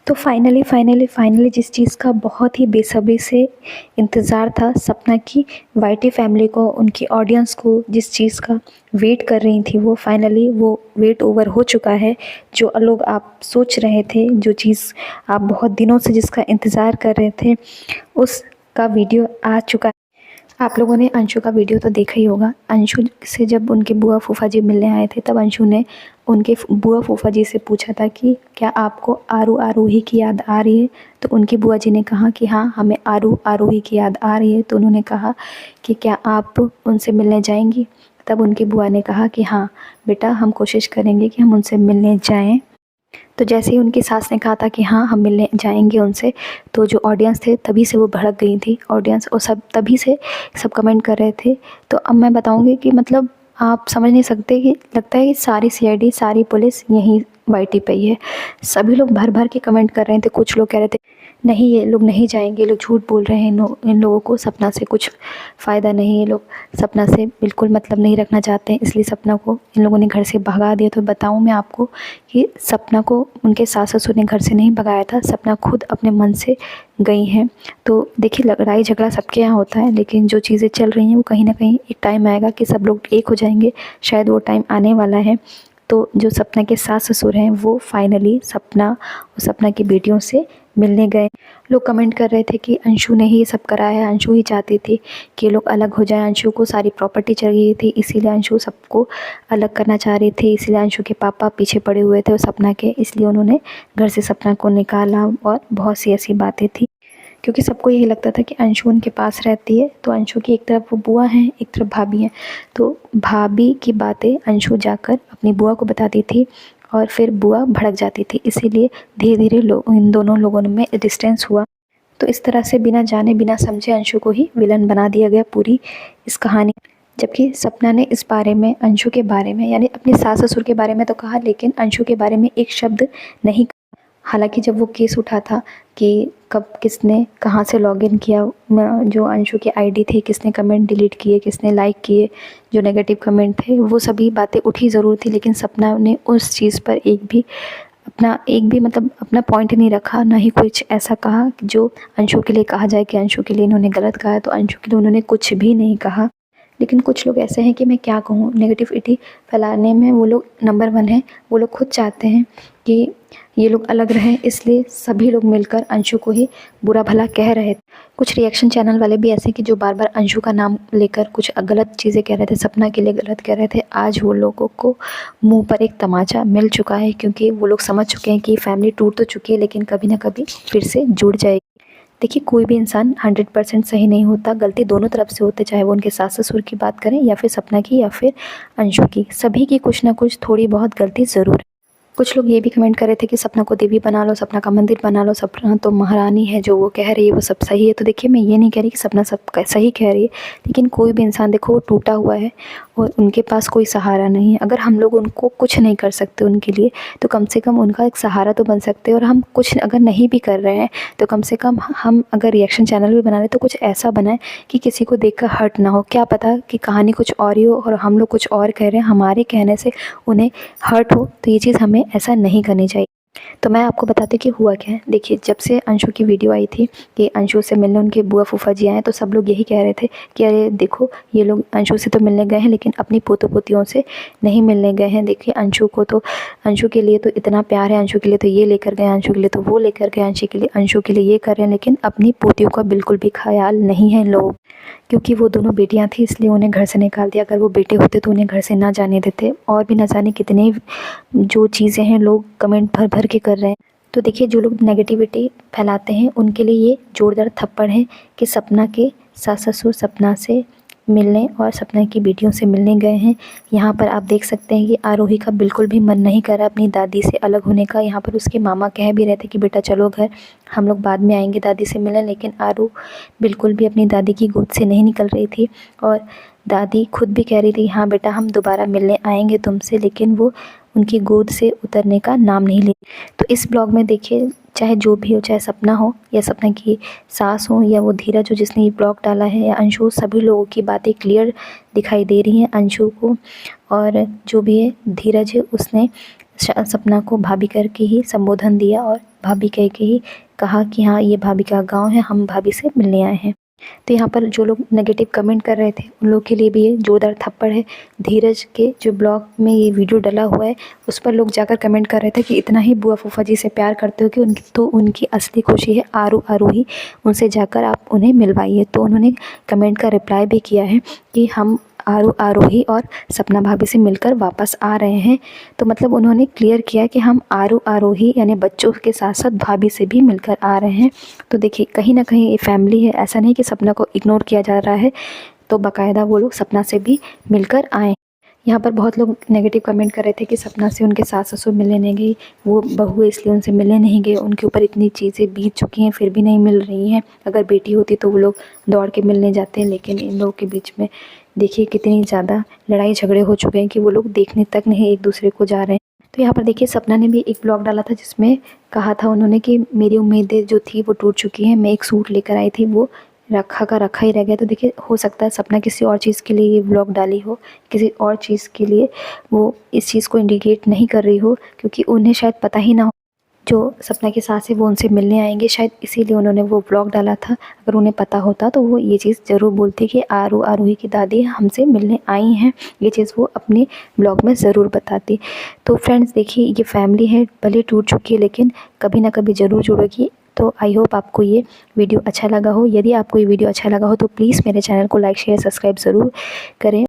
तो फाइनली जिस चीज़ का बहुत ही बेसब्री से इंतज़ार था सपना की, वाईटी फैमिली को, उनकी ऑडियंस को जिस चीज़ का वेट कर रही थी, वो फाइनली वो वेट ओवर हो चुका है। जो लोग आप सोच रहे थे, जो चीज़ आप बहुत दिनों से जिसका इंतज़ार कर रहे थे, उसका वीडियो आ चुका है। आप लोगों ने अंशु का वीडियो तो देखा ही होगा। अंशु से जब उनके बुआ फूफा जी मिलने आए थे, तब अंशु ने उनके बुआ फूफा जी से पूछा था कि क्या आपको आरू आरोही की याद आ रही है। तो उनकी बुआ जी ने कहा कि हाँ, हमें आरू आरोही की याद आ रही है। तो उन्होंने कहा कि क्या आप उनसे मिलने जाएंगी। तब उनकी बुआ ने कहा कि हाँ बेटा, हम कोशिश करेंगे कि हम उनसे मिलने जाएं। तो जैसे ही उनकी सास ने कहा था कि हाँ हम मिलने जाएंगे उनसे, तो जो ऑडियंस थे तभी से वो भड़क गई थी ऑडियंस, और सब तभी से सब कमेंट कर रहे थे। तो अब मैं बताऊंगी कि मतलब आप समझ नहीं सकते कि लगता है कि सारी सीआईडी, सारी पुलिस यहीं वाईटी पे ही है। सभी लोग भर भर के कमेंट कर रहे थे। कुछ लोग कह रहे थे नहीं ये लोग नहीं जाएंगे, ये लोग झूठ बोल रहे हैं, इन लोगों को सपना से कुछ फ़ायदा नहीं, ये लोग सपना से बिल्कुल मतलब नहीं रखना चाहते हैं, इसलिए सपना को इन लोगों ने घर से भगा दिया। तो बताऊं मैं आपको कि सपना को उनके सास ससुर ने घर से नहीं भगाया था, सपना खुद अपने मन से गई हैं। तो देखिए, लड़ाई झगड़ा सबके यहाँ होता है, लेकिन जो चीज़ें चल रही हैं वो कहीं ना कहीं एक टाइम आएगा कि सब लोग एक हो जाएंगे। शायद वो टाइम आने वाला है। तो जो सपना के सास ससुर हैं वो फाइनली सपना और सपना की बेटियों से मिलने गए। लोग कमेंट कर रहे थे कि अंशु ने ही ये सब कराया है, अंशु ही चाहती थी कि लोग अलग हो जाएं, अंशु को सारी प्रॉपर्टी चल गई थी, इसीलिए अंशु सबको अलग करना चाह रही थी, इसीलिए अंशु के पापा पीछे पड़े हुए थे और सपना के, इसलिए उन्होंने घर से सपना को निकाला। और बहुत सी ऐसी बातें थी, क्योंकि सबको यही लगता था कि अंशु उनके पास रहती है। तो अंशु की एक तरफ वो बुआ हैं, एक तरफ भाभी हैं। तो भाभी की बातें अंशु जाकर अपनी बुआ को बताती थी और फिर बुआ भड़क जाती थी, इसीलिए धीरे धीरे इन दोनों लोगों में डिस्टेंस हुआ। तो इस तरह से बिना जाने बिना समझे अंशु को ही विलन बना दिया गया पूरी इस कहानी। जबकि सपना ने इस बारे में, अंशु के बारे में, यानी अपने सास ससुर के बारे में तो कहा, लेकिन अंशु के बारे में एक शब्द नहीं कहा। हालांकि जब वो केस उठा था कि कब किसने कहाँ से लॉगिन किया, जो अंशु की आईडी थी, किसने कमेंट डिलीट किए, किसने लाइक किए, जो नेगेटिव कमेंट थे, वो सभी बातें उठी ज़रूर थी, लेकिन सपना ने उस चीज़ पर एक भी मतलब अपना पॉइंट नहीं रखा, ना ही कुछ ऐसा कहा जो अंशु के लिए कहा जाए कि अंशु के लिए इन्होंने गलत कहा है। तो अंशु के लिए उन्होंने कुछ भी नहीं कहा। लेकिन कुछ लोग ऐसे हैं कि मैं क्या कहूँ, नेगेटिविटी फैलाने में वो लोग नंबर 1 हैं। वो लोग खुद चाहते हैं कि ये लोग अलग रहें, इसलिए सभी लोग मिलकर अंशु को ही बुरा भला कह रहे थे। कुछ रिएक्शन चैनल वाले भी ऐसे कि जो बार बार अंशु का नाम लेकर कुछ गलत चीज़ें कह रहे थे, सपना के लिए गलत कह रहे थे। आज वो लोगों को मुंह पर एक तमाचा मिल चुका है, क्योंकि वो लोग समझ चुके हैं कि फैमिली टूट तो चुकी है, लेकिन कभी ना कभी फिर से जुड़ जाएगी। देखिए, कोई भी इंसान 100% सही नहीं होता, गलती दोनों तरफ से होते, चाहे वो उनके सास ससुर की बात करें या फिर सपना की या फिर अंशु की, सभी की कुछ ना कुछ थोड़ी बहुत गलती ज़रूर है। कुछ लोग ये भी कमेंट कर रहे थे कि सपना को देवी बना लो, सपना का मंदिर बना लो, सपना तो महारानी है, जो वो कह रही है वो सब सही है। तो देखिए, मैं ये नहीं कह रही कि सपना सब सही कह रही है, लेकिन कोई भी इंसान देखो वो टूटा हुआ है और उनके पास कोई सहारा नहीं है। अगर हम लोग उनको कुछ नहीं कर सकते उनके लिए, तो कम से कम उनका एक सहारा तो बन सकते हैं। और हम कुछ अगर नहीं भी कर रहे हैं, तो कम से कम हम अगर रिएक्शन चैनल भी बना रहे हैं तो कुछ ऐसा बनाएं कि किसी को देखकर हर्ट ना हो। क्या पता कि कहानी कुछ और ही हो और हम लोग कुछ और कह रहे हैं, हमारे कहने से उन्हें हर्ट हो, तो ये चीज़ हमें ऐसा नहीं करनी चाहिए। तो मैं आपको बताती कि हुआ क्या है। देखिए, जब से अंशु की वीडियो आई थी कि अंशु से मिलने उनके बुआ फूफा जी आए, तो सब लोग यही कह रहे थे कि अरे देखो, ये लोग अंशु से तो मिलने गए हैं, लेकिन अपनी पोतों पोतियों से नहीं मिलने गए हैं। देखिए, अंशु के लिए तो इतना प्यार है, अंशु के लिए तो ये लेकर गए, अंशु के लिए तो वो लेकर गए, अंशु के लिए ये कर रहे हैं, लेकिन अपनी पोतियों का बिल्कुल भी ख्याल नहीं है लोग। क्योंकि वो दोनों बेटियां थी, इसलिए उन्हें घर से निकाल दिया। अगर वो बेटे होते तो उन्हें घर से ना जाने देते। और भी ना जाने कितने जो चीज़ें हैं लोग कमेंट भर भर के कर रहे हैं। तो देखिए, जो लोग नेगेटिविटी फैलाते हैं उनके लिए ये जोरदार थप्पड़ है कि सपना के सास ससुर सपना से मिलने और सपना की बेटियों से मिलने गए हैं। यहाँ पर आप देख सकते हैं कि आरोही का बिल्कुल भी मन नहीं कर रहा अपनी दादी से अलग होने का। यहाँ पर उसके मामा कह भी रहे थे कि बेटा चलो घर, हम लोग बाद में आएंगे दादी से मिलने, लेकिन आरू बिल्कुल भी अपनी दादी की गोद से नहीं निकल रही थी। और दादी खुद भी कह रही थी हाँ बेटा, हम दोबारा मिलने आएंगे तुमसे, लेकिन वो उनकी गोद से उतरने का नाम नहीं ले। तो इस ब्लॉग में देखिए, चाहे जो भी हो, चाहे सपना हो या सपना की सास हो या वो धीरज हो जिसने ये ब्लॉग डाला है या अंशु, सभी लोगों की बातें क्लियर दिखाई दे रही हैं अंशु को। और जो भी है, धीरज है, उसने सपना को भाभी करके ही संबोधन दिया और भाभी कह के ही कहा कि हाँ ये भाभी का गांव है, हम भाभी से मिलने आए हैं। तो यहाँ पर जो लोग नेगेटिव कमेंट कर रहे थे उन लोग के लिए भी ये जोरदार थप्पड़ है। धीरज के जो ब्लॉग में ये वीडियो डला हुआ है उस पर लोग जाकर कमेंट कर रहे थे कि इतना ही बुआ फूफा जी से प्यार करते हो कि उनकी असली खुशी है आरू आरोही, उनसे जाकर आप उन्हें मिलवाइए। तो उन्होंने कमेंट का रिप्लाई भी किया है कि हम आरू आरोही और सपना भाभी से मिलकर वापस आ रहे हैं। तो मतलब उन्होंने क्लियर किया कि हम आरू आरोही यानी बच्चों के साथ साथ भाभी से भी मिलकर आ रहे हैं। तो देखिए कहीं ना कहीं ये फैमिली है, ऐसा नहीं कि सपना को इग्नोर किया जा रहा है। तो बाकायदा वो लोग सपना से भी मिलकर आए। यहाँ पर बहुत लोग नेगेटिव कमेंट कर रहे थे कि सपना से उनके सास ससुर मिलने नहीं गई, वो बहू है इसलिए उनसे मिलने नहीं गए, उनके ऊपर इतनी चीज़ें बीत चुकी हैं फिर भी नहीं मिल रही हैं। अगर बेटी होती तो वो लोग दौड़ के मिलने जाते हैं, लेकिन इन लोगों के बीच में देखिए कितनी ज़्यादा लड़ाई झगड़े हो चुके हैं कि वो लोग देखने तक नहीं एक दूसरे को जा रहे हैं। तो यहाँ पर देखिए सपना ने भी एक ब्लॉग डाला था जिसमें कहा था उन्होंने कि मेरी उम्मीदें जो थी वो टूट चुकी हैं, मैं एक सूट लेकर आई थी वो रखा का रखा ही रह गया। तो देखिए हो सकता है सपना किसी और चीज़ के लिए ये व्लॉग डाली हो, किसी और चीज़ के लिए वो इस चीज़ को इंडिकेट नहीं कर रही हो, क्योंकि उन्हें शायद पता ही ना हो जो सपना की सास है वो उनसे मिलने आएंगे, शायद इसीलिए उन्होंने वो व्लॉग डाला था। अगर उन्हें पता होता तो वो ये चीज़ ज़रूर बोलती कि आरू आरोही की दादी हमसे मिलने आई हैं, ये चीज़ वो अपने ब्लॉग में ज़रूर बताती। तो फ्रेंड्स देखिए ये फैमिली है भले टूट चुकी है लेकिन कभी ना कभी ज़रूर जुड़ेगी। तो आई होप आपको ये वीडियो अच्छा लगा हो। यदि आपको ये वीडियो अच्छा लगा हो तो प्लीज़ मेरे चैनल को लाइक शेयर सब्सक्राइब ज़रूर करें।